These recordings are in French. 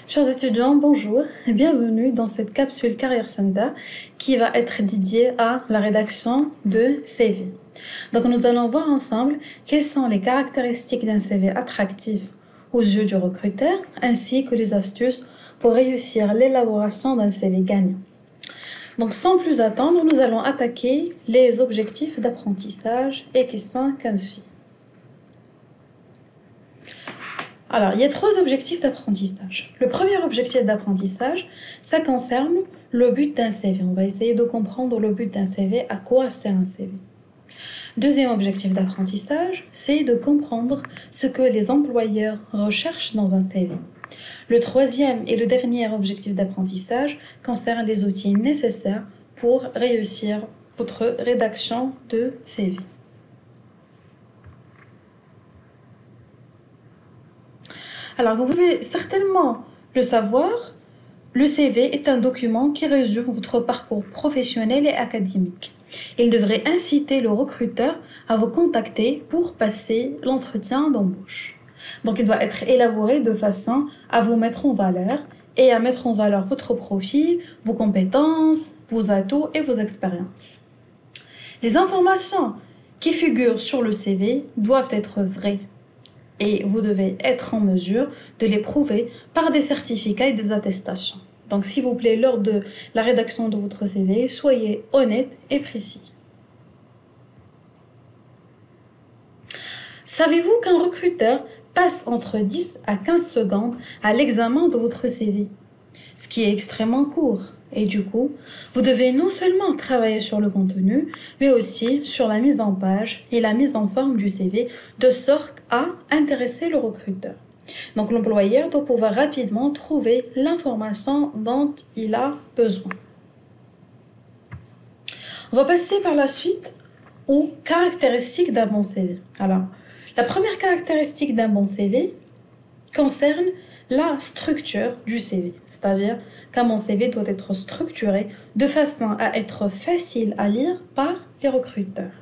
Chers étudiants, bonjour et bienvenue dans cette capsule Career Center qui va être dédiée à la rédaction de CV. Donc nous allons voir ensemble quelles sont les caractéristiques d'un CV attractif aux yeux du recruteur ainsi que les astuces pour réussir l'élaboration d'un CV gagnant. Donc sans plus attendre, nous allons attaquer les objectifs d'apprentissage et qui sont comme suit. Alors, il y a 3 objectifs d'apprentissage. Le premier objectif d'apprentissage, ça concerne le but d'un CV. On va essayer de comprendre le but d'un CV, à quoi sert un CV. Deuxième objectif d'apprentissage, c'est de comprendre ce que les employeurs recherchent dans un CV. Le troisième et le dernier objectif d'apprentissage concerne les outils nécessaires pour réussir votre rédaction de CV. Alors, vous devez certainement le savoir, le CV est un document qui résume votre parcours professionnel et académique. Il devrait inciter le recruteur à vous contacter pour passer l'entretien d'embauche. Donc, il doit être élaboré de façon à vous mettre en valeur et à mettre en valeur votre profil, vos compétences, vos atouts et vos expériences. Les informations qui figurent sur le CV doivent être vraies. Et vous devez être en mesure de les prouver par des certificats et des attestations. Donc, s'il vous plaît, lors de la rédaction de votre CV, soyez honnête et précis. Savez-vous qu'un recruteur passe entre 10 à 15 secondes à l'examen de votre CV, ce qui est extrêmement court. Et du coup, vous devez non seulement travailler sur le contenu, mais aussi sur la mise en page et la mise en forme du CV, de sorte à intéresser le recruteur. Donc l'employeur doit pouvoir rapidement trouver l'information dont il a besoin. On va passer par la suite aux caractéristiques d'un bon CV. Alors, la première caractéristique d'un bon CV concerne la structure du CV, c'est-à-dire qu'un bon CV doit être structuré de façon à être facile à lire par les recruteurs.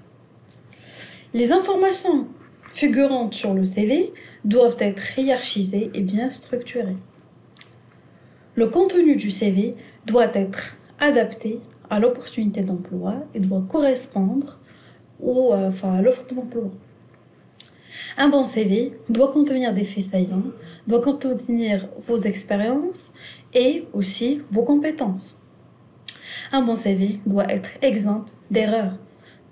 Les informations figurantes sur le CV doivent être hiérarchisées et bien structurées. Le contenu du CV doit être adapté à l'opportunité d'emploi et doit correspondre à l'offre d'emploi. Un bon CV doit contenir des faits saillants, doit contenir vos expériences et aussi vos compétences. Un bon CV doit être exempt d'erreurs.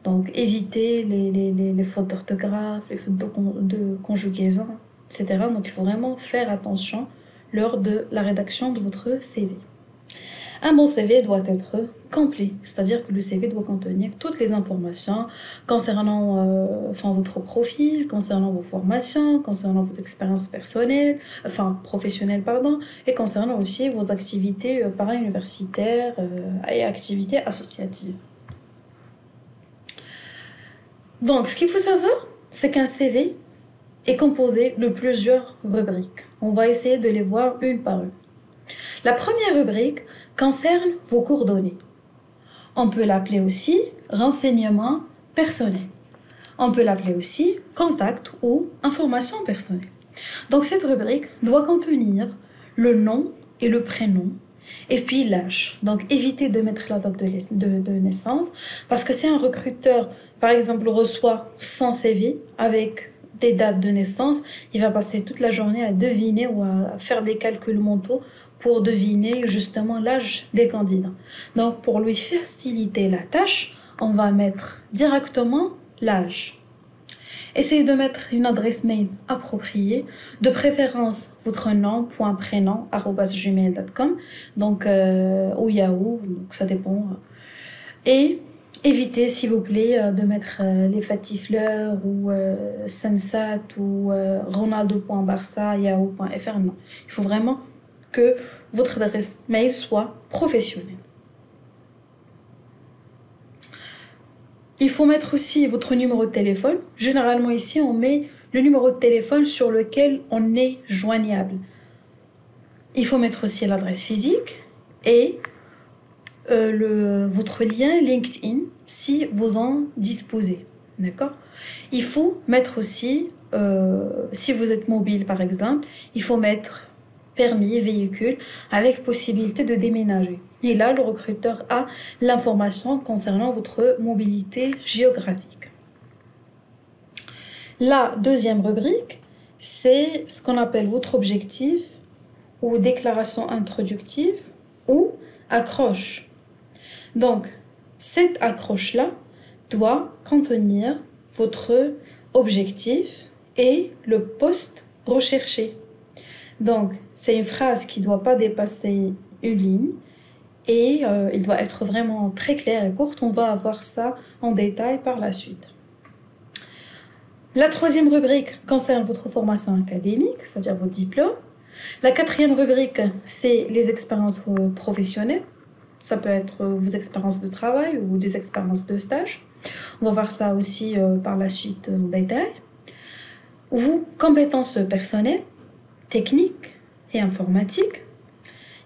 Donc, évitez les fautes d'orthographe, les fautes de conjugaison, etc. Donc, il faut vraiment faire attention lors de la rédaction de votre CV. Un bon CV doit être complet, c'est-à-dire que le CV doit contenir toutes les informations concernant votre profil, concernant vos formations, concernant vos expériences professionnelles, et concernant aussi vos activités para-universitaires et activités associatives. Donc, ce qu'il faut savoir, c'est qu'un CV est composé de plusieurs rubriques. On va essayer de les voir une par une. La première rubrique concerne vos coordonnées. On peut l'appeler aussi renseignements personnels. On peut l'appeler aussi contact ou information personnelle. Donc cette rubrique doit contenir le nom et le prénom et puis l'âge. Donc évitez de mettre la date de naissance parce que si un recruteur, par exemple, reçoit 100 CV avec des dates de naissance, il va passer toute la journée à deviner ou à faire des calculs mentaux pour deviner justement l'âge des candidats. Donc, pour lui faciliter la tâche, on va mettre directement l'âge. Essayez de mettre une adresse mail appropriée, de préférence votre nom.prénom@gmail.com, donc ou Yahoo, donc ça dépend. Et évitez, s'il vous plaît, de mettre les Fatifleur ou Sensat ou Ronaldo.barça, Yahoo.fr. Non, il faut vraiment que votre adresse mail soit professionnelle. Il faut mettre aussi votre numéro de téléphone. Généralement ici, on met le numéro de téléphone sur lequel on est joignable. Il faut mettre aussi l'adresse physique et votre lien LinkedIn si vous en disposez. D'accord ? Il faut mettre aussi, si vous êtes mobile par exemple, il faut mettre permis, véhicule, avec possibilité de déménager. Et là, le recruteur a l'information concernant votre mobilité géographique. La deuxième rubrique, c'est ce qu'on appelle votre objectif ou déclaration introductive ou accroche. Donc, cette accroche-là doit contenir votre objectif et le poste recherché. Donc, c'est une phrase qui ne doit pas dépasser une ligne et il doit être vraiment très clair et courte. On va avoir ça en détail par la suite. La troisième rubrique concerne votre formation académique, c'est-à-dire votre diplôme. La quatrième rubrique, c'est les expériences professionnelles. Ça peut être vos expériences de travail ou des expériences de stage. On va voir ça aussi par la suite en détail. Vos compétences personnelles, techniques et informatiques.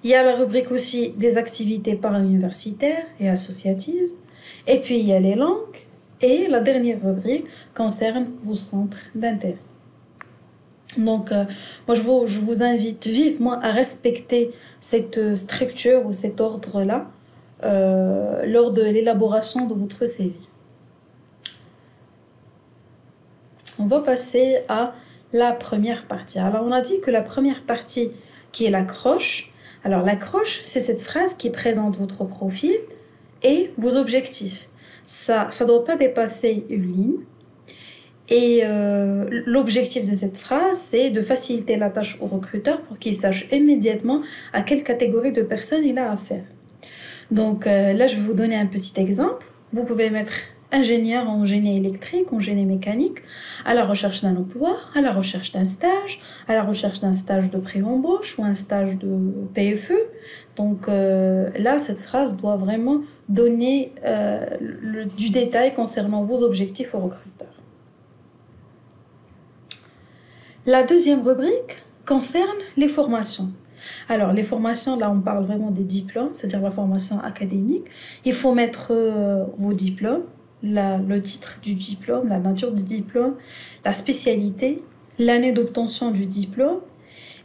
Il y a la rubrique aussi des activités para-universitaires et associatives. Et puis il y a les langues. Et la dernière rubrique concerne vos centres d'intérêt. Donc, moi, je vous invite vivement à respecter cette structure ou cet ordre-là lors de l'élaboration de votre CV. On va passer à la première partie. Alors, on a dit que la première partie, qui est l'accroche. Alors, l'accroche, c'est cette phrase qui présente votre profil et vos objectifs. Ça ne doit pas dépasser une ligne. Et l'objectif de cette phrase, c'est de faciliter la tâche au recruteur pour qu'il sache immédiatement à quelle catégorie de personnes il a affaire. Donc là, je vais vous donner un petit exemple. Vous pouvez mettre ingénieur en génie électrique, en génie mécanique, à la recherche d'un emploi, à la recherche d'un stage, à la recherche d'un stage de pré-embauche ou un stage de PFE. Donc là, cette phrase doit vraiment donner du détail concernant vos objectifs au recruteur. La deuxième rubrique concerne les formations. Alors, les formations, là, on parle vraiment des diplômes, c'est-à-dire la formation académique. Il faut mettre vos diplômes, le titre du diplôme, la nature du diplôme, la spécialité, l'année d'obtention du diplôme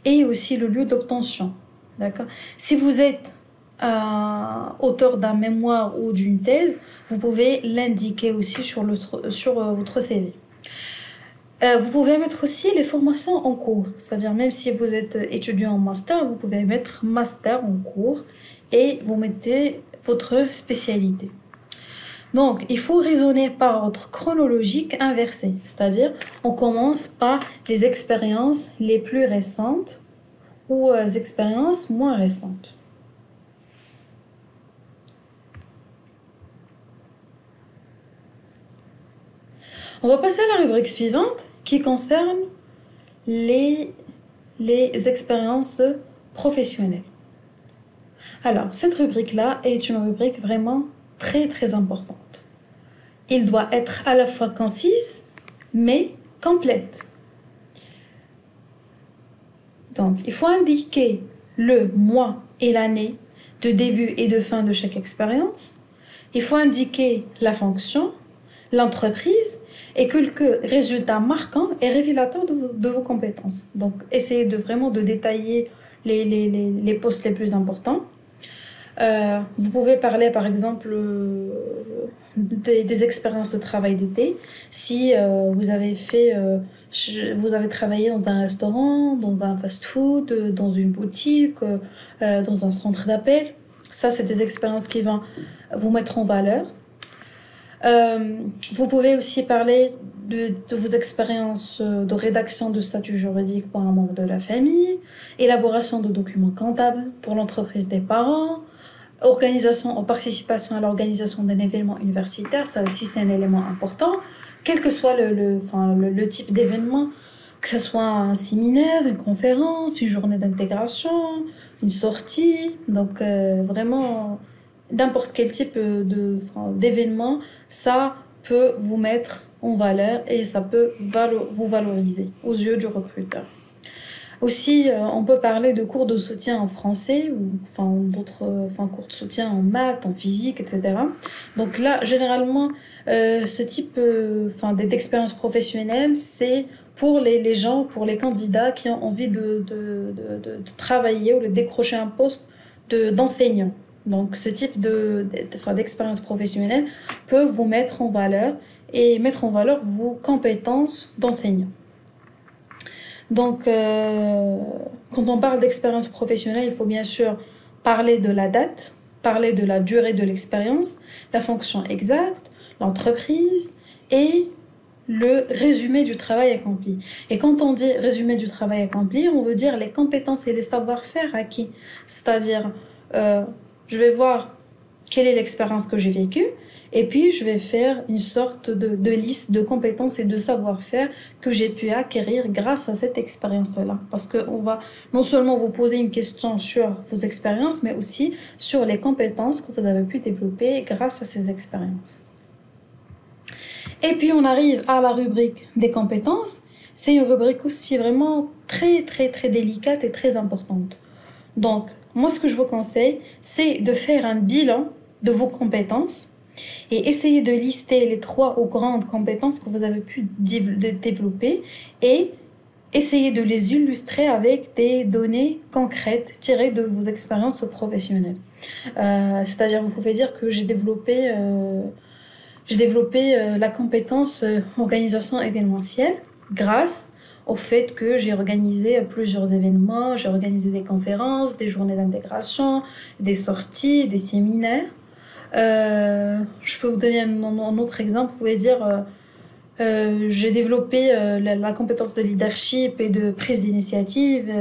et aussi le lieu d'obtention. D'accord ? Si vous êtes auteur d'un mémoire ou d'une thèse, vous pouvez l'indiquer aussi sur votre CV. Vous pouvez mettre aussi les formations en cours, c'est-à-dire même si vous êtes étudiant en master, vous pouvez mettre master en cours et vous mettez votre spécialité. Donc, il faut raisonner par ordre chronologique inversé, c'est-à-dire on commence par les expériences les plus récentes ou les expériences moins récentes. On va passer à la rubrique suivante qui concerne les expériences professionnelles. Alors, cette rubrique-là est une rubrique vraiment très très importante. Il doit être à la fois concise, mais complète. Donc, il faut indiquer le mois et l'année de début et de fin de chaque expérience. Il faut indiquer la fonction, l'entreprise et quelques résultats marquants et révélateurs de vos compétences. Donc, essayez vraiment de détailler les postes les plus importants. Vous pouvez parler, par exemple, des expériences de travail d'été. Si vous avez travaillé dans un restaurant, dans un fast-food, dans une boutique, dans un centre d'appel, ça, c'est des expériences qui vont vous mettre en valeur. Vous pouvez aussi parler de vos expériences de rédaction de statut juridique pour un membre de la famille, élaboration de documents comptables pour l'entreprise des parents, participation à l'organisation d'un événement universitaire. Ça aussi, c'est un élément important, quel que soit le type d'événement, que ce soit un séminaire, une conférence, une journée d'intégration, une sortie. Donc, vraiment, n'importe quel type d'événement, ça peut vous mettre en valeur et ça peut vous valoriser aux yeux du recruteur. Aussi, on peut parler de cours de soutien en français ou d'autres cours de soutien en maths, en physique, etc. Donc là, généralement, ce type d'expérience professionnelle, c'est pour les gens, pour les candidats qui ont envie de travailler ou de décrocher un poste d'enseignant. Donc, ce type d'expérience professionnelle peut vous mettre en valeur et mettre en valeur vos compétences d'enseignant. Donc, quand on parle d'expérience professionnelle, il faut bien sûr parler de la date, parler de la durée de l'expérience, la fonction exacte, l'entreprise et le résumé du travail accompli. Et quand on dit résumé du travail accompli, on veut dire les compétences et les savoir-faire acquis. C'est-à-dire, je vais voir quelle est l'expérience que j'ai vécue et puis je vais faire une sorte de liste de compétences et de savoir-faire que j'ai pu acquérir grâce à cette expérience-là. Parce qu'on va non seulement vous poser une question sur vos expériences, mais aussi sur les compétences que vous avez pu développer grâce à ces expériences. Et puis on arrive à la rubrique des compétences. C'est une rubrique aussi vraiment très délicate et très importante. Donc, moi ce que je vous conseille, c'est de faire un bilan de vos compétences et essayer de lister les 3 ou grandes compétences que vous avez pu développer et essayer de les illustrer avec des données concrètes tirées de vos expériences professionnelles. C'est-à-dire, vous pouvez dire que j'ai développé la compétence organisation événementielle grâce au fait que j'ai organisé plusieurs événements, j'ai organisé des conférences, des journées d'intégration, des sorties, des séminaires. Je peux vous donner un autre exemple. Vous pouvez dire j'ai développé la compétence de leadership et de prise d'initiative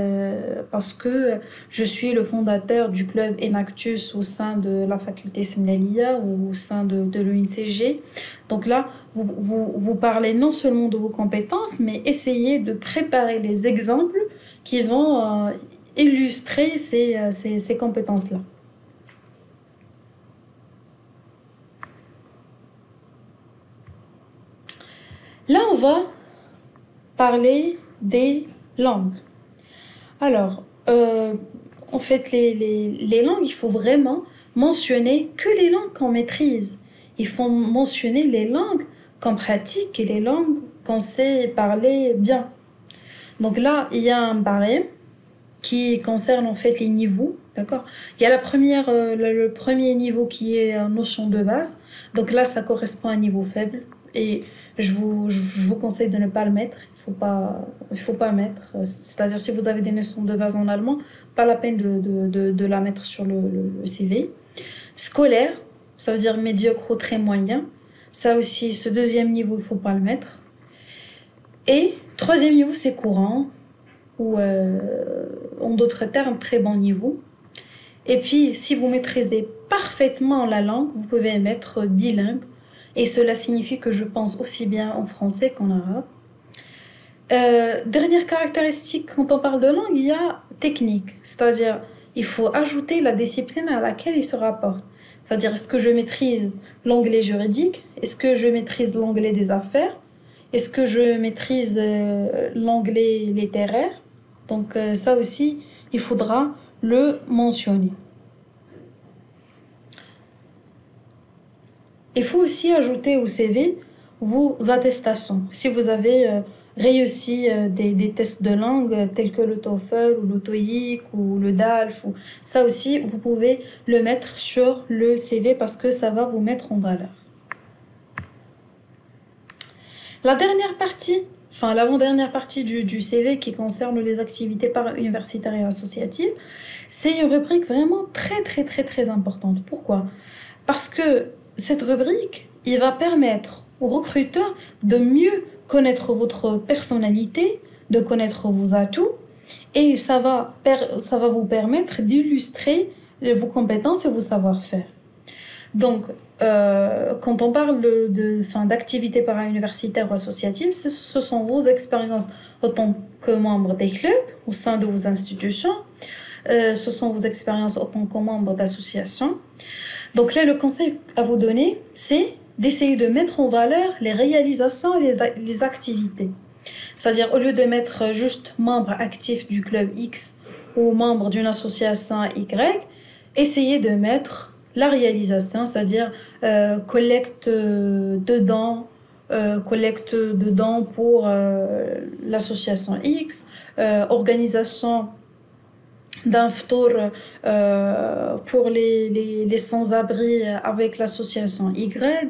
parce que je suis le fondateur du club Enactus au sein de la faculté Semlalia ou au sein de l'UNCG. Donc là, vous parlez non seulement de vos compétences, mais essayez de préparer les exemples qui vont illustrer ces compétences-là. Là, on va parler des langues. Alors, en fait, les langues, il faut vraiment mentionner que les langues qu'on maîtrise. Il faut mentionner les langues qu'on pratique et les langues qu'on sait parler bien. Donc là, il y a un barème qui concerne en fait les niveaux. D'accord ? Il y a le premier niveau qui est notion de base. Donc là, ça correspond à un niveau faible. Et je vous conseille de ne pas le mettre. Il faut pas mettre. C'est-à-dire, si vous avez des notions de base en allemand, pas la peine de la mettre sur le CV. Scolaire, ça veut dire médiocre ou très moyen. Ça aussi, ce deuxième niveau, il ne faut pas le mettre. Et troisième niveau, c'est courant, ou en d'autres termes, très bon niveau. Et puis, si vous maîtrisez parfaitement la langue, vous pouvez mettre bilingue. Et cela signifie que je pense aussi bien en français qu'en arabe. Dernière caractéristique, quand on parle de langue, il y a technique. C'est-à-dire, il faut ajouter la discipline à laquelle il se rapporte. C'est-à-dire, est-ce que je maîtrise l'anglais juridique? Est-ce que je maîtrise l'anglais des affaires? Est-ce que je maîtrise l'anglais littéraire? Donc ça aussi, il faudra le mentionner. Il faut aussi ajouter au CV vos attestations. Si vous avez réussi des tests de langue tels que le TOEFL ou le TOEIC ou le DALF, ça aussi, vous pouvez le mettre sur le CV parce que ça va vous mettre en valeur. La dernière partie, enfin l'avant-dernière partie du CV qui concerne les activités para-universitaires et associatives, c'est une rubrique vraiment très importante. Pourquoi? Parce que cette rubrique, il va permettre aux recruteurs de mieux connaître votre personnalité, de connaître vos atouts, et ça va vous permettre d'illustrer vos compétences et vos savoir-faire. Donc, quand on parle d'activités para-universitaires ou associatives, ce sont vos expériences en tant que membre des clubs au sein de vos institutions, ce sont vos expériences en tant que membre d'associations. Donc là, le conseil à vous donner, c'est d'essayer de mettre en valeur les réalisations et les activités. C'est-à-dire, au lieu de mettre juste membre actif du club X ou membre d'une association Y, essayez de mettre la réalisation, c'est-à-dire collecte de dons collecte de dons pour l'association X, organisation d'un ftour pour les sans-abri avec l'association Y,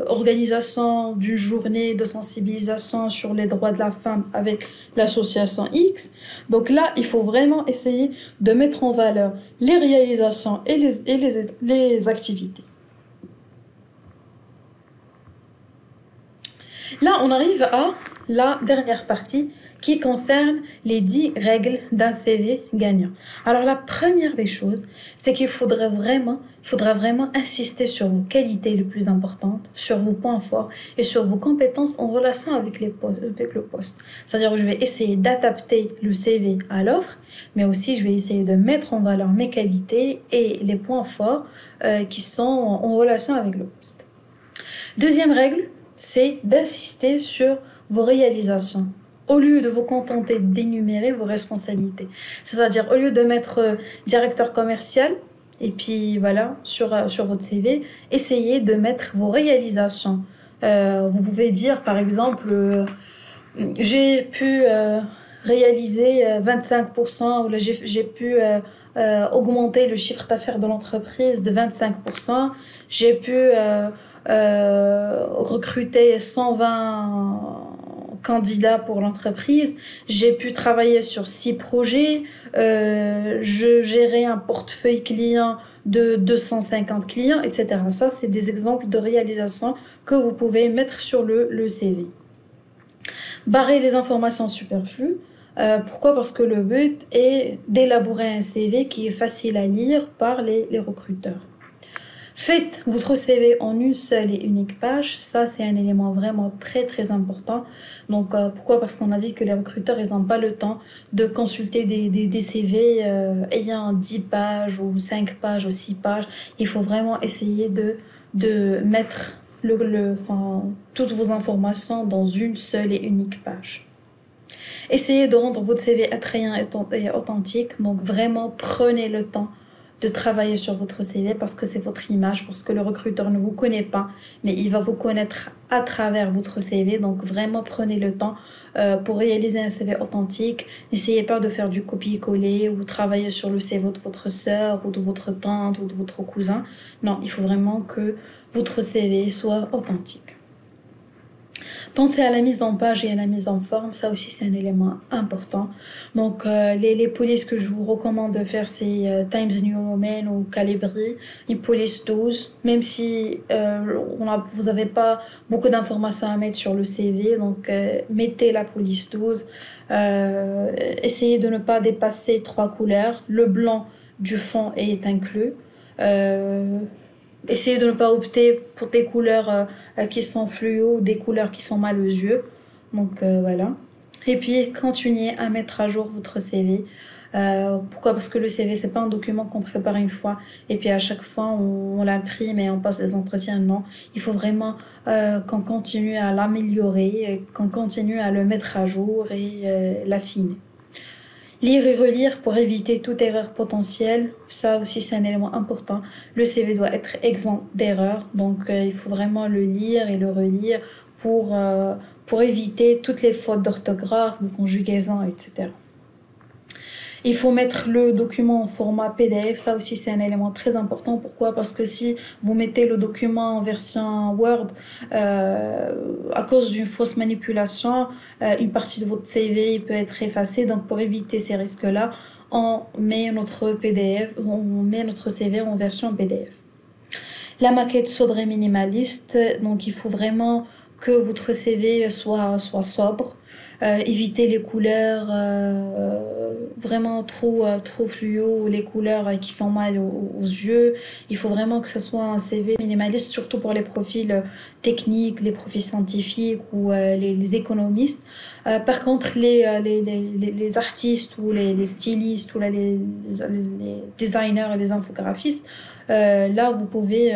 organisation d'une journée de sensibilisation sur les droits de la femme avec l'association X. Donc là, il faut vraiment essayer de mettre en valeur les réalisations et les activités. Là, on arrive à la dernière partie qui concerne les 10 règles d'un CV gagnant. Alors, la première des choses, c'est qu'il faudra vraiment insister sur vos qualités les plus importantes, sur vos points forts et sur vos compétences en relation avec le poste. C'est-à-dire que je vais essayer d'adapter le CV à l'offre, mais aussi je vais essayer de mettre en valeur mes qualités et les points forts qui sont en relation avec le poste. Deuxième règle, c'est d'insister sur vos réalisations au lieu de vous contenter d'énumérer vos responsabilités. C'est-à-dire, au lieu de mettre directeur commercial, et puis voilà, sur votre CV, essayez de mettre vos réalisations. Vous pouvez dire, par exemple, j'ai pu réaliser 25%, ou j'ai pu augmenter le chiffre d'affaires de l'entreprise de 25%, j'ai pu recruter 120 candidats pour l'entreprise, j'ai pu travailler sur 6 projets, je gérais un portefeuille client de 250 clients, etc. Ça, c'est des exemples de réalisation que vous pouvez mettre sur le CV. Barrer les informations superflues. Pourquoi? Parce que le but est d'élaborer un CV qui est facile à lire par les recruteurs. Faites votre CV en une seule et unique page. Ça, c'est un élément vraiment très, très important. Donc, pourquoi? Parce qu'on a dit que les recruteurs, ils n'ont pas le temps de consulter des CV ayant 10 pages ou 5 pages ou 6 pages. Il faut vraiment essayer de mettre toutes vos informations dans une seule et unique page. Essayez de rendre votre CV attrayant et authentique. Donc, vraiment, prenez le temps de travailler sur votre CV parce que c'est votre image, parce que le recruteur ne vous connaît pas, mais il va vous connaître à travers votre CV. Donc vraiment prenez le temps pour réaliser un CV authentique. N'essayez pas de faire du copier-coller ou travailler sur le CV de votre sœur ou de votre tante ou de votre cousin. Non, il faut vraiment que votre CV soit authentique. Pensez à la mise en page et à la mise en forme, ça aussi c'est un élément important. Donc les polices que je vous recommande de faire, c'est Times New Roman ou Calibri, une police 12, même si vous n'avez pas beaucoup d'informations à mettre sur le CV, donc mettez la police 12. Essayez de ne pas dépasser 3 couleurs, le blanc du fond est inclus. Essayez de ne pas opter pour des couleurs qui sont fluo, des couleurs qui font mal aux yeux. Donc voilà. Et puis continuez à mettre à jour votre CV. Pourquoi? Parce que le CV, c'est pas un document qu'on prépare une fois et puis à chaque fois on l'imprime et on passe des entretiens. Non, il faut vraiment qu'on continue à l'améliorer, qu'on continue à le mettre à jour et l'affiner. Lire et relire pour éviter toute erreur potentielle, ça aussi c'est un élément important. Le CV doit être exempt d'erreurs, donc il faut vraiment le lire et le relire pour éviter toutes les fautes d'orthographe, de conjugaison, etc. Il faut mettre le document en format PDF, ça aussi c'est un élément très important. Pourquoi? Parce que si vous mettez le document en version Word, à cause d'une fausse manipulation, une partie de votre CV peut être effacée. Donc pour éviter ces risques-là, on met notre CV en version PDF. La maquette sobre et minimaliste, donc il faut vraiment que votre CV soit sobre. Éviter les couleurs vraiment trop fluo, les couleurs qui font mal aux yeux. Il faut vraiment que ce soit un CV minimaliste, surtout pour les profils techniques, les profils scientifiques ou les économistes. Par contre, les artistes ou les stylistes ou les designers et les infographistes, là vous pouvez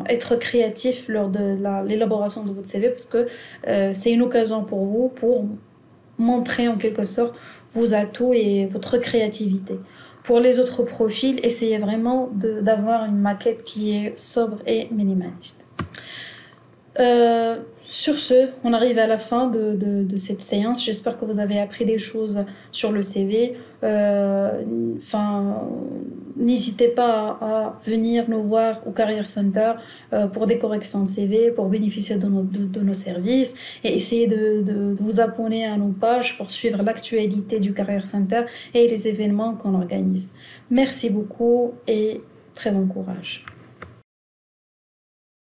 être créatif lors de l'élaboration de votre CV parce que c'est une occasion pour vous pour montrer en quelque sorte vos atouts et votre créativité. Pour les autres profils, essayez vraiment d'avoir une maquette qui est sobre et minimaliste. Sur ce, on arrive à la fin de cette séance. J'espère que vous avez appris des choses sur le CV. N'hésitez pas à venir nous voir au Career Center pour des corrections de CV, pour bénéficier de nos services et essayer de vous abonner à nos pages pour suivre l'actualité du Career Center et les événements qu'on organise. Merci beaucoup et très bon courage.